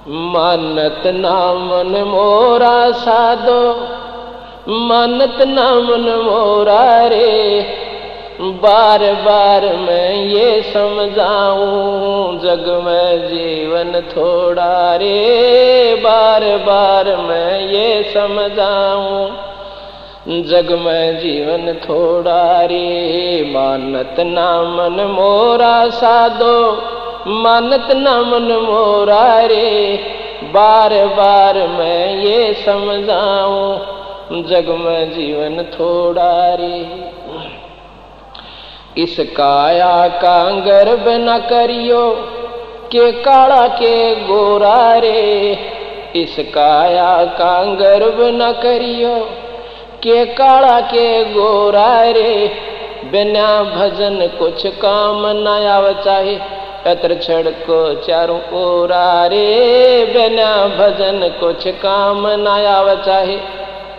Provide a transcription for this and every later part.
मानत ना मन मोरा साधो, मानत ना मन मोरा रे। बार बार मैं ये समझाऊं, जग में जीवन थोड़ा रे। बार बार मैं ये समझाऊं, जग में जीवन थोड़ा रे। मानत ना मन मोरा साधो, मानत ना मन मोरा रे। बार बार मैं ये समझाऊं, जग में जीवन थोड़ा रे। इस काया का गर्व न करियो, के काला के गोरा रे। इस काया का गर्व न करियो, के काला के गोरा रे। बिना भजन कुछ काम न आव चाहे, अत्र छड़ को चारों ओरा रे। बिना भजन कुछ काम न आव चाहे,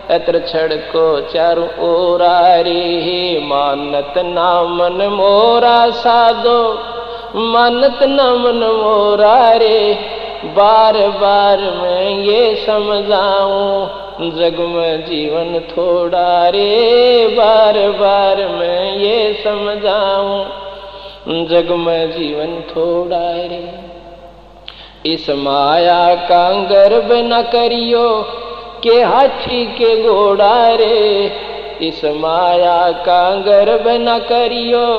अत्र छड़ को चारों ओरा रे। मानत ना मन मोरा साधो, मानत ना मन मोरा रे। बार बार मैं ये समझाऊं, जग में जीवन थोड़ा रे। बार बार मैं ये समझाऊं, जग में जीवन थोड़ा रे। इस माया का गर्व न करियो, के हाथी के घोड़ा रे। इस माया का गर्व न करियो,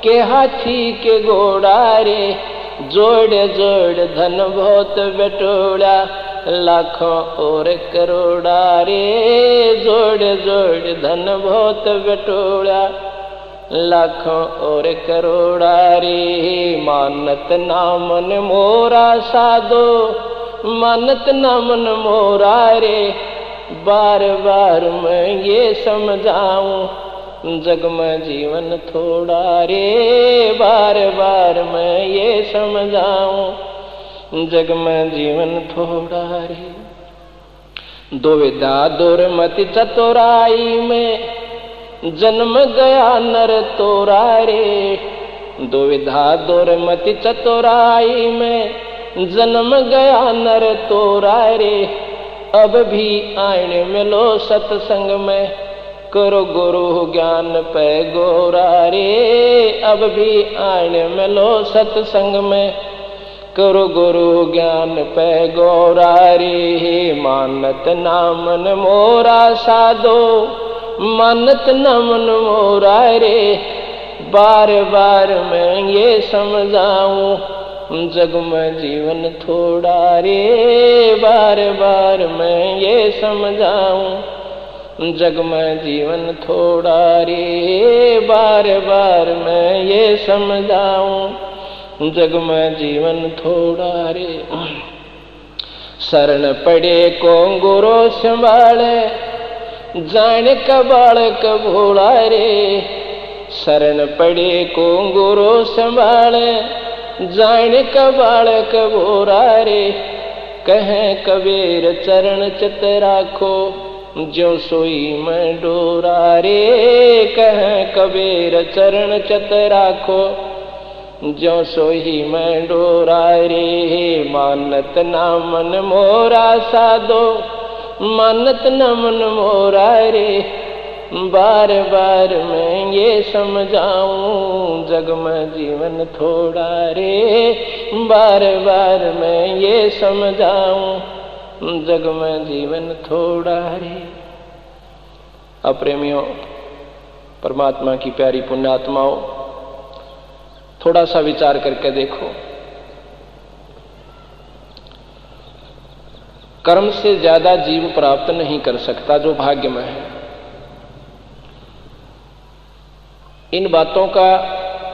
के हाथी के घोड़ा रे। जोड़ जोड़ धन बहुत बटोड़ा, लाखों और करोड़ा रे। जोड़ जोड़ धन बहुत बटोड़ा, लाखों और करोड़ा रे। मानत ना मन मोरा साधो, मानत ना मन मोरा रे। बार बार मैं ये समझाऊं, जग में जीवन थोड़ा रे। बार बार मैं ये समझाऊं, जग में जीवन थोड़ा रे। दुविधा दुर्मति चतुराई में, जन्म गया नर तोरा रे। दुविधा दुर्मति चतुराई में, जन्म गया नर तोरा रे। अब भी आईने मिलो सत्संग में, करो गुरु ज्ञान पे गोरा रे। अब भी आईने मिलो सत्संग में, करो गुरु ज्ञान पे गोरा रे। मानत ना मन मोरा साधो, मानत ना मन मोरा रे। बार बार मैं ये समझाऊं, जग में जीवन थोड़ा रे। बार बार मैं ये समझाऊं, जग में जीवन थोड़ा रे। बार बार मैं ये समझाऊं, जग में जीवन थोड़ा रे। शरण पड़े को गुरु संभाले, जाने का बालक भोला रे। शरण पड़े को गुरु संभाले, जाने का बालक भोला रे। कहें कबीर चरण चित राखो, जो सोई मैं डोरा रे। कहें कबीर चरण चित राखो, जो सोई मैं डोरा रे। मानत ना मन मोरा साधो, मानत ना मन मोरा रे। बार बार मैं ये समझाऊं, जग में जीवन थोड़ा रे। बार बार मैं ये समझाऊं, जग में जीवन थोड़ा रे। अप्रेमियों, परमात्मा की प्यारी पुण्यात्माओं, थोड़ा सा विचार करके देखो। कर्म से ज्यादा जीव प्राप्त नहीं कर सकता जो भाग्य में है। इन बातों का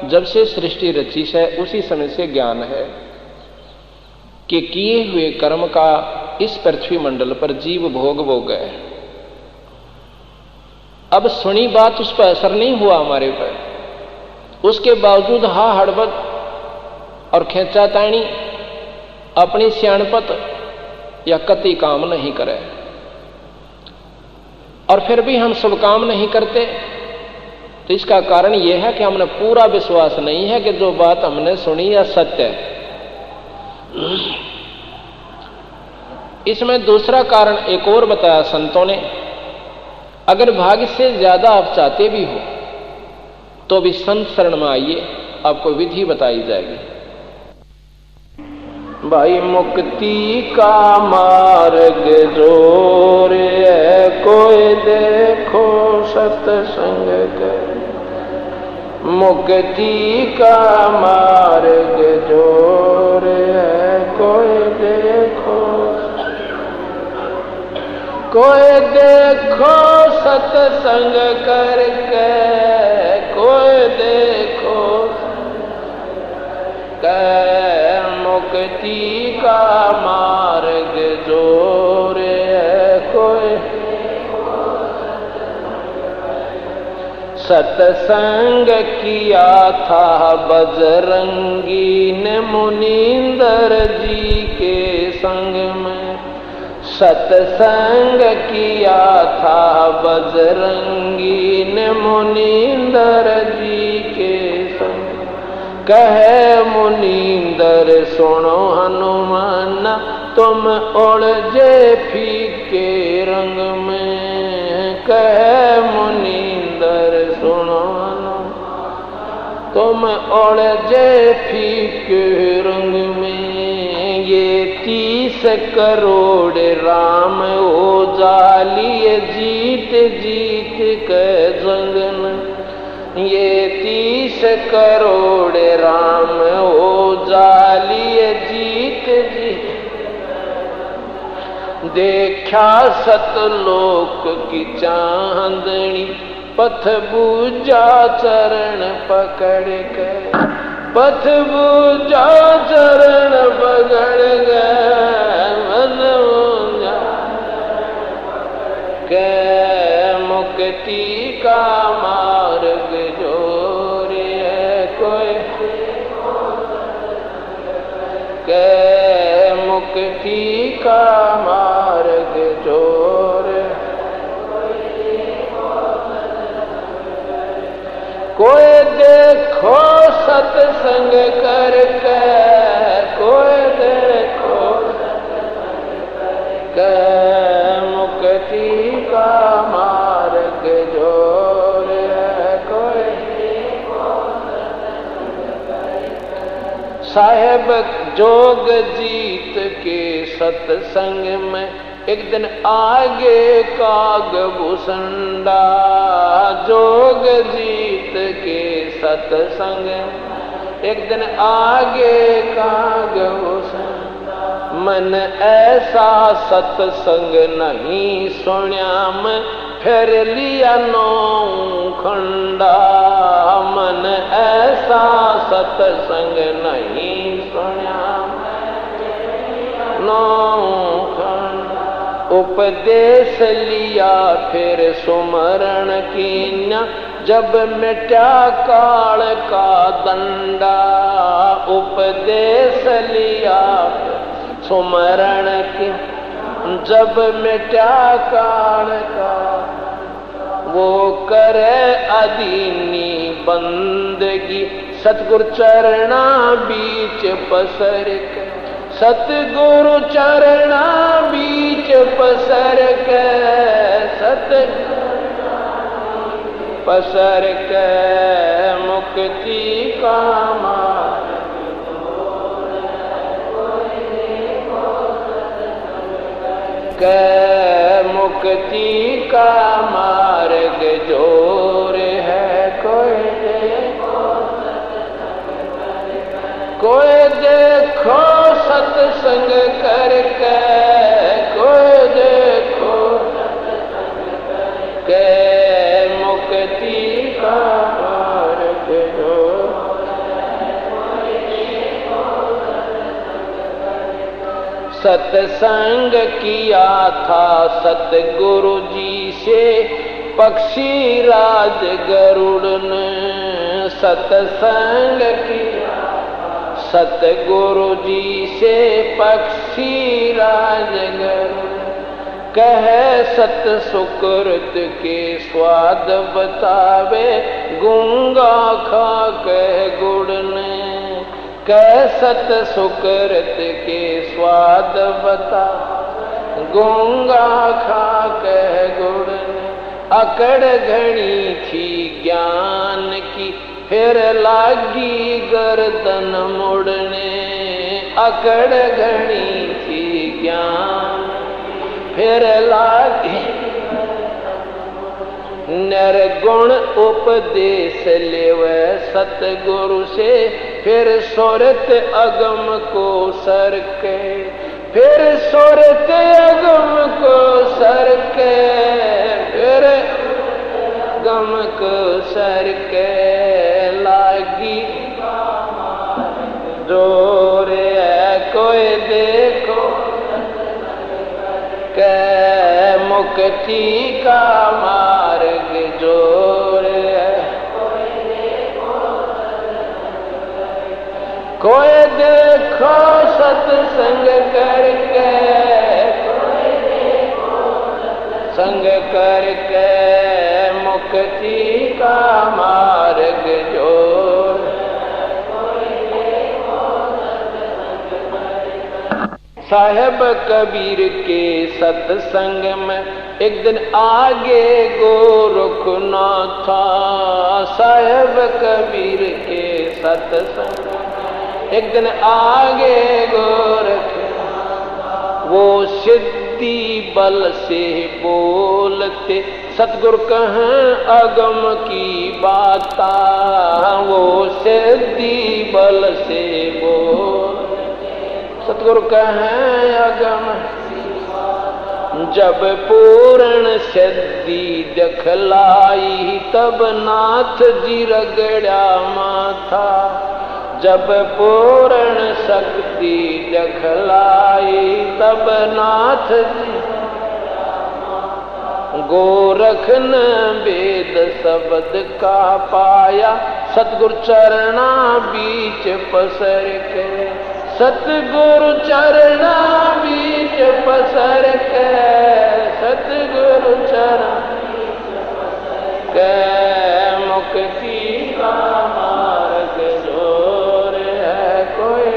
जब से सृष्टि रची है उसी समय से ज्ञान है कि किए हुए कर्म का इस पृथ्वी मंडल पर जीव भोग गए। अब सुनी बात उस पर असर नहीं हुआ हमारे पर, उसके बावजूद हा हड़बड़ और खेचातानी अपनी सियाणपत या कति काम नहीं करे, और फिर भी हम सब काम नहीं करते। तो इसका कारण यह है कि हमने पूरा विश्वास नहीं है कि जो बात हमने सुनी या सत्य है। इसमें दूसरा कारण एक और बताया संतों ने, अगर भाग्य से ज्यादा आप चाहते भी हो तो भी संत शरण में आइए, आपको विधि बताई जाएगी। भाई मुक्ति का मार्ग जोर है, कोई देखो सत्संग कर। मुक्ति का मार्ग जोर है, कोई देखो सत्संग करके, कोई देखो मुक्ति का मार्ग जोर है, कोई सत्संग किया था बजरंगी ने मुनींदर जी के संग में। सत्संग किया था बजरंगी ने मुनींदर जी के संग। कहे मुनींदर सुनो हनुमान, तुम उलझे फीके रंग में। कहे मुनींदर सुनो हनुमान, तुम उलझे फीके रंग में। ये 30 करोड़ राम हो जालिए जीत जीत के जंगन। ये 30 करोड़ राम हो जालिए जीत जीत। देखा सतलोक की चांदनी, पथ बूझा चरण पकड़ गए। पथ बूझा चरण पकड़ गए, मन के मुक्ति का मार्ग जोर है, कोई के मुक्ति का मार्ग जोर। कोई देखो सत्संग करके, कोई देखो के मुक्ति का मार्ग जोर है, कोई साहेब जोग जीत के सत्संग में। एक दिन आगे काग भूसंडा, जोग जीत के सत्संग। एक दिन आगे काग भूसंडा, मन ऐसा सत्संग नहीं सुन्या मैं, फिर लिया 9 खंडा। मन ऐसा सत्संग नहीं सुन्या 9 खंडा। उपदेश लिया फिर सुमरण कीन्या, जब मिटा काल का दंडा। उपदेश लिया सुमरण की, जब मिटा काल का। वो करे अदीनी बंदगी, सतगुरु चरणा बीच पसर के। सतगुरु चरणा बीच पसर के, सतगुरु पसर के मुक्ति का मार्ग। के मुक्ति का मार्ग जोर है, कोई देखो सत्संग करके, कोई देखो के मुक्ति का मार्ग जोर। सत्संग किया था सतगुरु जी से पक्षी राज गरुड़ ने। सत्संग किया सतगुरु जी से पक्षी राज गरुड़। कहे सत सुकृत के स्वाद बतावे, गूंगा खा कह गुड़ ने। कह सत सुकृत के स्वाद बता, गूंगा खा के गुड़ ने अकड़ घनी थी ज्ञान की, फिर लागी गर्दन मुड़ने। अकड़ घनी थी ज्ञान फिर लागी, निर्गुण उपदेश लेवे सतगुरु से, फिर सुरत अगम को सर के, फिर सुरत अगम को सर के, फिर अगम को सर के लागी जोर है कोई देखो के मुक्ति का मार्ग जोर है। कोई देखो सत्संग करके, संग करके मुक्ति का मार्ग जोर। साहेब कबीर के सत्संग में एक दिन आगे गोरखनाथ था। साहेब कबीर के सत्संग एक दिन आगे गोरख, वो सिद्धि बल से बोलते सतगुरु कहें अगम की बाता। वो सिद्धि बल से बोल सतगुरु कहें अगम, जब पूर्ण सिद्धि दिखलाई तब नाथ जी रगड़ा माथा। जब पूर्ण शक्ति दिखलाई तब नाथ जी, गोरख न वेद शब्द का पाया, सतगुरु चरणा बीच पसर के। सतगुरु चरणा बीच पसर के, सतगुरु चरण के मुक्ति का मार्ग जोर है कोई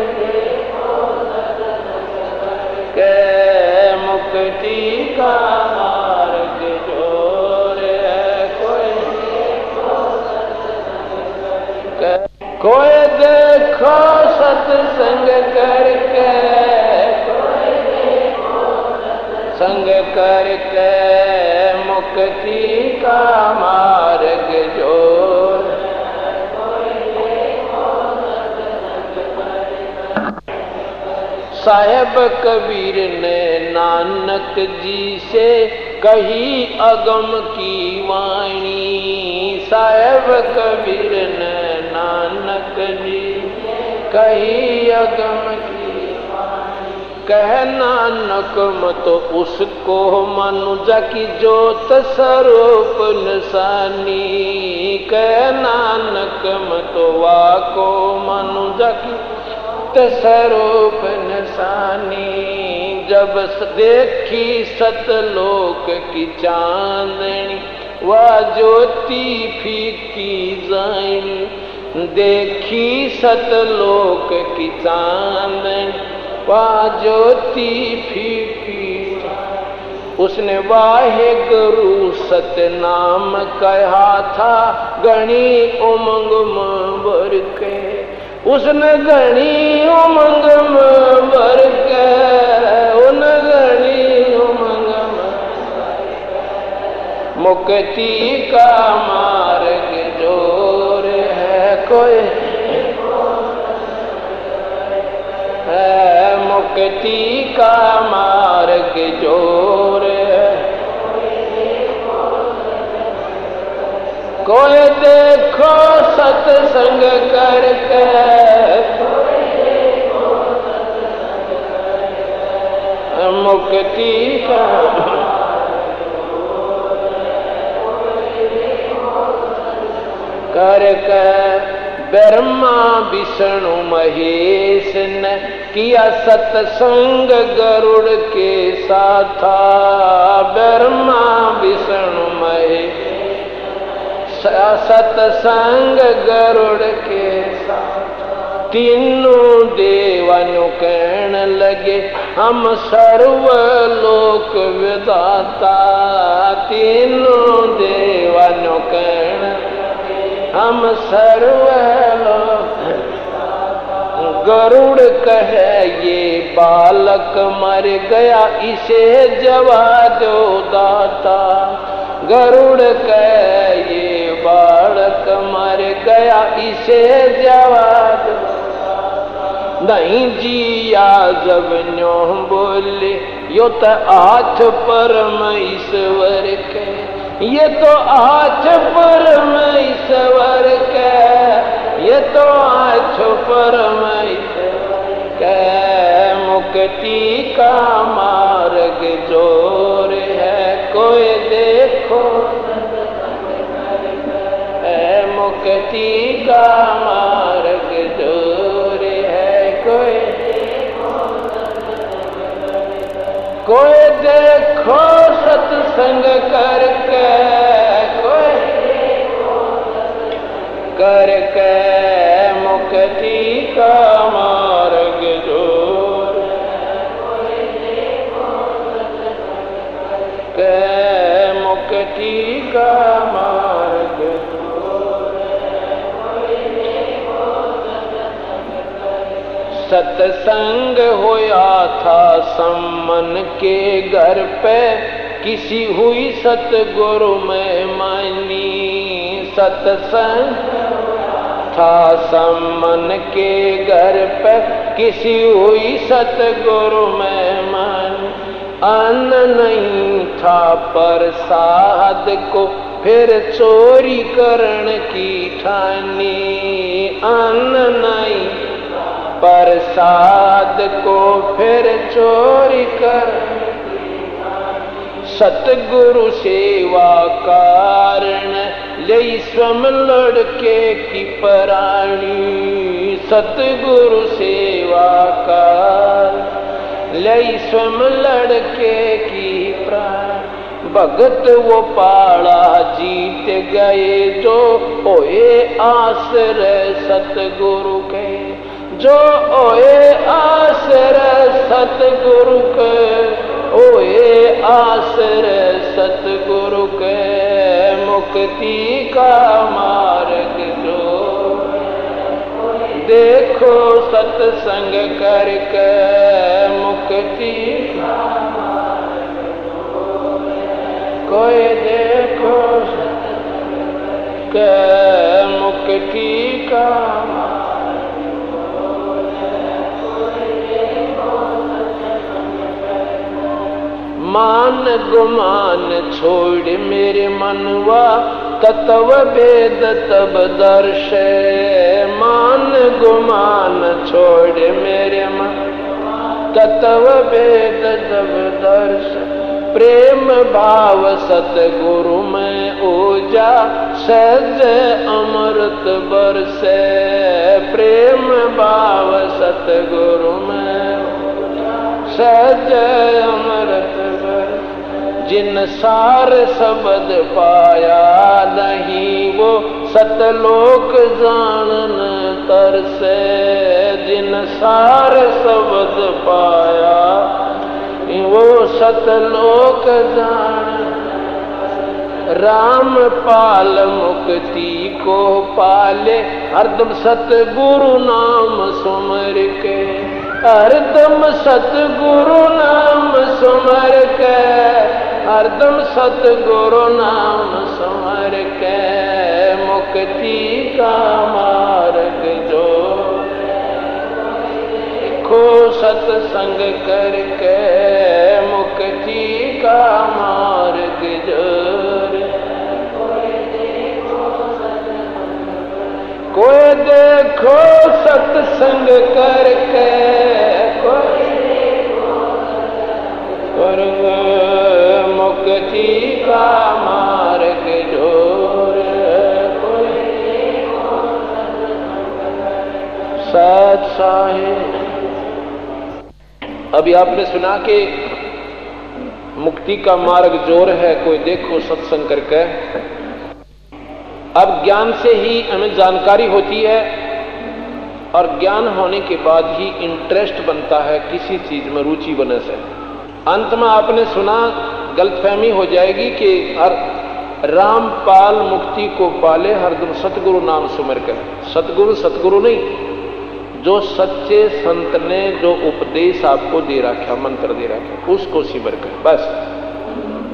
के मुक्ति का मार्ग जोर है कोई देखो सत्संग करके, संग करके मुक्ति का मार्ग जोर। साहेब कबीर ने नानक जी से कही अगम की वाणी। साहेब कबीर ने नानक जी कही अगम की वाणी। कह नानक मत उसको मनुजा की जोत स्वरूप निशानी। कह नानक मत वाको मनुजा की स्वरूप निशानी। जब देखी सतलोक की चांदनी, वह ज्योति फीकी जानी। देखी सतलोक की चांदनी, वह ज्योति फीकी। उसने वाहे गुरु सतनाम कहा था, गणी उमंग में भर के। उसने गणी उमंग में भर के, उन गणी उमंग में मुक्ति का मार्ग जोर है कोई है। मुक्ति का मार्ग जोर है कोई देखो सत्संग करके। मुक्ति का करके ब्रह्मा विष्णु महेश ने किया सत्संग गरुड़ के साथा। ब्रह्मा विष्णु महेश सत्संग गरुड़ के साथ तीनों देवानु कहन लगे हम सर्वलोक विधाता। तीनों देवानु कहन हम सर्वलोक। गरुड़ कहे ये बालक मर गया इसे जवा दो दाता। गरुड़ कहे ये बालक मर गया इसे जवा दो। नहीं जिया जब न्यो बोले यो तो हाथ परमेश्वर के। ये तो हाथ परमेश्वर के। ये तो हाथ परमेश्वर के। मुक्ति का मार्ग जोर है कोई देखो। मुक्ति का मार्ग जोर है कोई देखो सत्संग करके। करके मुक्ति का मार्ग जोर के। मुक्ति का मार्ग सत्संग होया था सम्मन के घर पे। किसी हुई सतगुरु में मानी। सत्संग था सम्मन के घर पे किसी हुई सतगुरु में मानी। अन्न नहीं था प्रसाद को फिर चोरी करण की ठानी। अन्न नहीं प्रसाद को फिर चोरी कर। सतगुरु सेवा कारण ले स्वम लड़के की प्राणी। सतगुरु सेवा कारण ले स्वम लड़के की प्राणी। भगत वो पाड़ा जीत गए जो ओए आश्रय सतगुरु के। जो ओए आश्रय सतगुरु के। ओए आश्रय सतगुरु के। मुक्ति का मार्ग जो देखो सत्संग करके। मुक्ति का मार्ग कोई देखो के। मुक्ति का मान गुमान छोड़ मेरे मनवा तत्व वेद तब दर्श। मान गुमान छोड़ मेरे मन तत्व वेद तब दर्श। प्रेम भाव सतगुरु में ऊजा सहज अमृत बरसे। प्रेम भाव सतगुरु में सहज अमृत बरसे। जिन सार शब्द पाया नहीं वो सतलोक जानन तरसे। जिन सार शब्द पाया वो सतलोक जान। राम पाल मुक्ति को पाले हरदम सतगुरु नाम सुमर के। हरदम सतगुरु नाम सुमर के। हरदम सतगुरु नाम सुमर के। मुक्ति का मार्ग जो देखो सत्संग करके। मुक्ति का मार्ग जोर कोई देखो सत्संग करके। मुक्ति का मार्ग जोर सत साहिब। अभी आपने सुना कि मुक्ति का मार्ग जोर है कोई देखो सत्संग करके। अब ज्ञान से ही हमें जानकारी होती है और ज्ञान होने के बाद ही इंटरेस्ट बनता है किसी चीज में, रुचि बने से। अंत में आपने सुना, गलतफहमी हो जाएगी कि रामपाल मुक्ति को पाले हरदम सतगुरु नाम सुमिर कर। सतगुरु नहीं, जो सच्चे संत ने जो उपदेश आपको दे रखा, मंत्र दे रखा, उसको सिमर कर बस।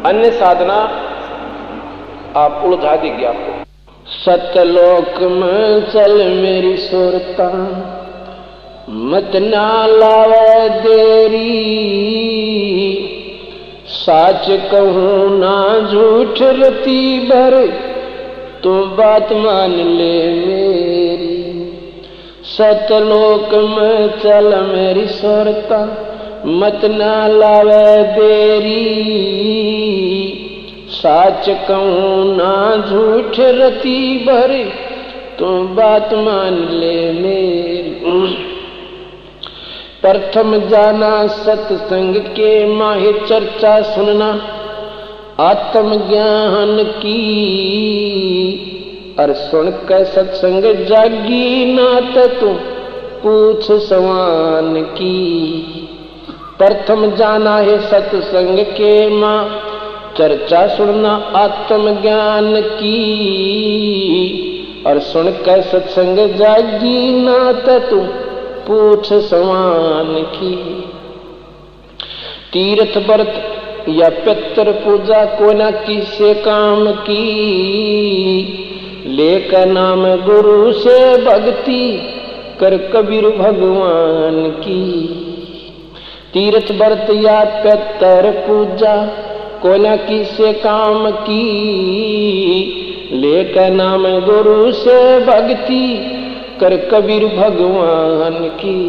अन्य साधना आप उलझा देगी आपको। सतलोक में चल मेरी सुरता, मत ना लावे देरी, साच कहूँ ना झूठ रती भर, तू बात मान ले मेरी। सतलोक में चल मेरी सुरता, मत ना लावे देरी, साच कहूँ ना झूठ रती भर, तू बात मान ले मेरी। प्रथम जाना सत्संग के माहे चर्चा सुनना, आत्म ज्ञान की और सुन कर सत्संग जागी नात तू पूछ सवान की। प्रथम जाना है सत्संग के माँ चर्चा सुनना आत्म ज्ञान की, और सुन कर सत्संग जागी नात तू पूछ सवान की। तीर्थ व्रत या पितृ पूजा को न किसे काम की, लेकर नाम गुरु से भक्ति कर कबीर भगवान की। तीर्थ व्रत या पितृ पूजा को न किसे काम की, लेकर नाम गुरु से भक्ति कर कबीर भगवान की।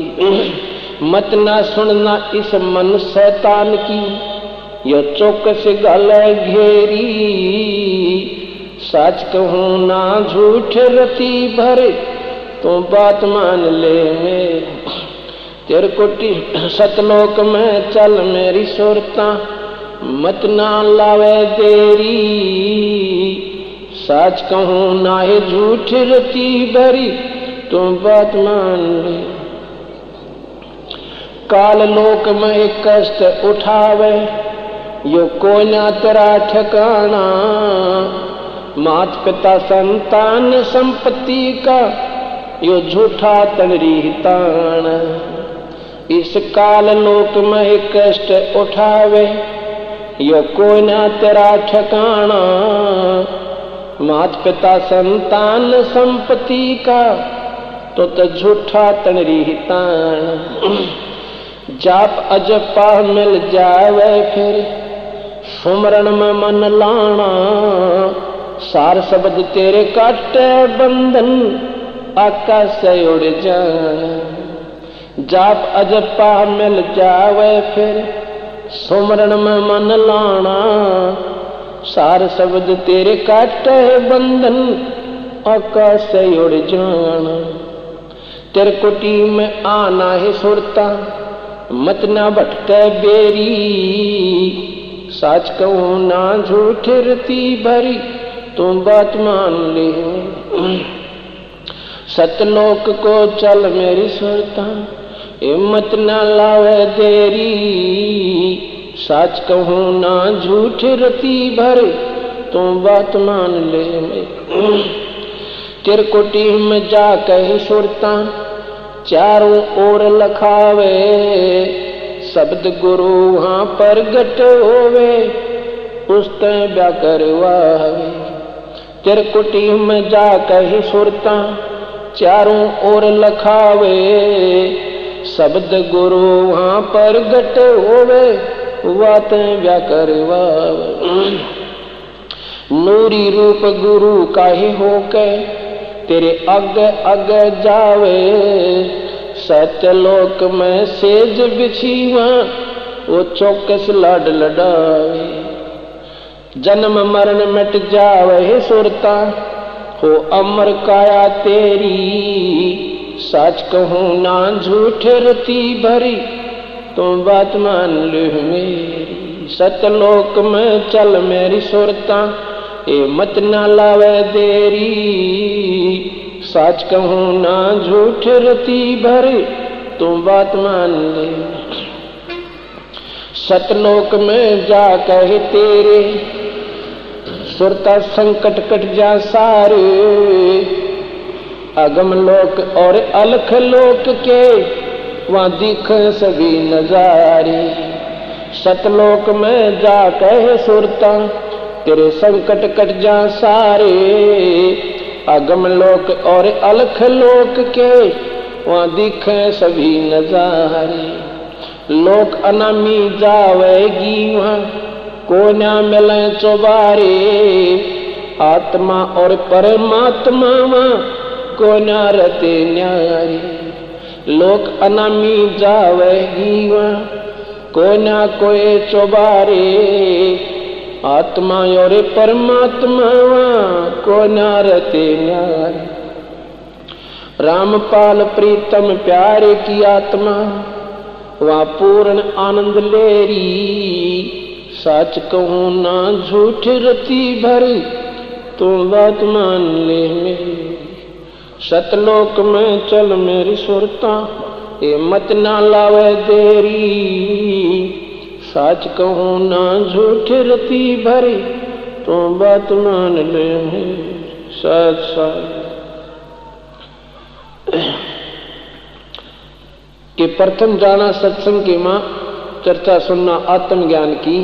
मत ना सुनना इस मन शैतान की, यो चौकस गल घेरी, सच कहूँ ना झूठ रती भरे, तो बात मान ले मेरी। तेरे कोटि सतलोक में चल मेरी सुरता, मत ना लावे देरी, सच कहूँ ना है झूठ रती भरी, तो बात मान ले। काल लोक में एक कष्ट उठावे, यो कोई ना तेरा ठिकाना, मात पिता संतान संपत्ति का यो झूठा तनरी तान। इस काल लोक में एक कष्ट उठावे, यो कोई ना तेरा ठिकाना, मात पिता संतान संपत्ति का तो झूठा तनरी तान। जाप अजपा मिल जावे फिर सुमरण में मन लाना, सार शब्द तेरे काटे बंधन आकाश से उड़ जाना। जाप अजपा मिल जावे फिर सुमरण में मन लाना, सार शब्द तेरे काटे बंधन आकाश से उड़ जाना। तेरे कोटि में आना है सुरता, मत ना भटके बेरी, सच कहूँ ना झूठ रती भरी, तुम बात मान ले। सतलोक को चल मेरी सुरता, हिम्मत ना लावे देरी, सच कहूँ ना झूठ रती भरे, तुम बात मान ले। तेरे कोटि में जा कही सुरता, चारों ओर लखावे, शब्द गुरु वहाँ पर गट होवे, उसते ब्या करवावे। तेरे कुटी में जा कही सुरता, चारों ओर लखावे, शब्द गुरु वहाँ पर गट होवे, बातें ब्या करवावे। नूरी रूप गुरु काहे होके तेरे आगे आगे जावे, सत्यलोक में सेज बिछीवा, वो चौकस लाड लडावे। जन्म मरण मिट जावे सुरता, हो अमर काया तेरी, सच कहूँ ना झूठ रती भरी, तुम बात मान लो मेरी। सत्यलोक में चल मेरी सुरता, ए मत ना लावे देरी, साच कहूं ना झूठ रति भर तू बात मान ले। सतलोक में जा कहे तेरे सुरता संकट कट जा सारे। अगम लोक और अलख लोक के वहां दिख सभी नजारे। सतलोक में जा कहे सुरता तेरे संकट कट जा सारे। अगम लोक और अलख लोक के वहां दिखे सभी नजारे। लोक अनामी जावेगी वहां को न मिले चौबारे। आत्मा और परमात्मा वहां को न रते न्यारे। लोक अनामी जावेगी वहां को न कोई चौबारे। आत्मा और परमात्मा को नारते न्यारे। रामपाल प्रीतम प्यारे की आत्मा वहां पूर्ण आनंद लेरी। सच कहूं ना झूठ रति भरी तू बात मान ले मेरी। सतलोक में चल मेरी सुरता ये मत ना लावे देरी। सच कहूं ना झूठ रति भरी तो बात मान ले सच सच। कि प्रथम जाना सत्संग की मां चर्चा सुनना आत्मज्ञान की।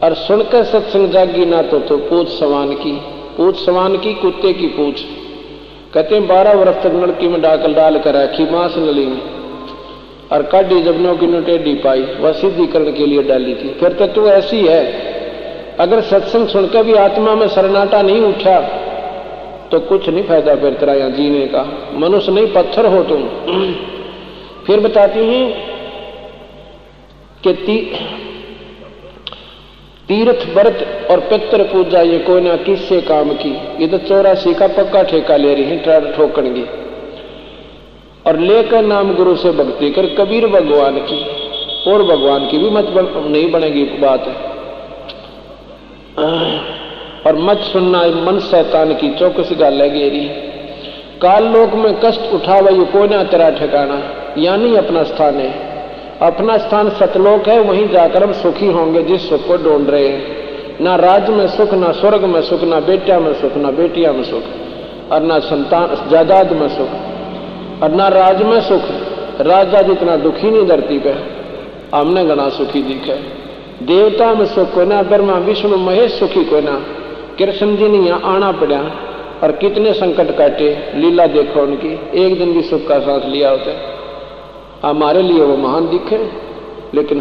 और सुनकर सत्संग जागी ना तो पूछ सवान की। पूछ सवान की कुत्ते की पूछ। कहते हैं 12 वर्ष तक लड़की में डाल कर रखी मांस नली में और काटी जब नो की नो टेढ़ी पाई वह सिद्धीकरण के लिए डाली थी। फिर तो तू ऐसी है। अगर सत्संग सुनकर भी आत्मा में सन्नाटा नहीं उठा तो कुछ नहीं फायदा फिर तेरा यहाँ जीने का। मनुष्य नहीं पत्थर हो तुम। फिर बताती हैं कि तीर्थ व्रत और पितृ पूजा ये कोई ना किससे काम की। ये तो 84 का पक्का ठेका ले रही है ठोकणगी। और लेकर नाम गुरु से भक्ति कर कबीर भगवान की और भगवान की भी मत नहीं बनेगी बात है। और मत सुनना मन शैतान की चौकस गाल गेरी। काल लोक में कष्ट उठावा ये कोई ना तेरा ठिकाना। यानी अपना स्थान है। अपना स्थान सतलोक है। वहीं जाकर हम सुखी होंगे जिस सुख को ढूंढ रहे हैं। ना राज्य में सुख, ना स्वर्ग में सुख, ना बेटिया में सुख, ना बेटिया में सुख और ना संतान जायदाद में सुख और ना राज में सुख। राजा जितना दुखी नहीं धरती पे हमने घना सुखी दिखे। देवता में सुख कोई ना। ब्रह्मा विष्णु महेश सुखी कोई ना। कृष्ण जी ने यहाँ आना पड़ा और कितने संकट काटे। लीला देखो उनकी। एक दिन भी सुख का सांस लिया होता। हमारे लिए वो महान दिखे लेकिन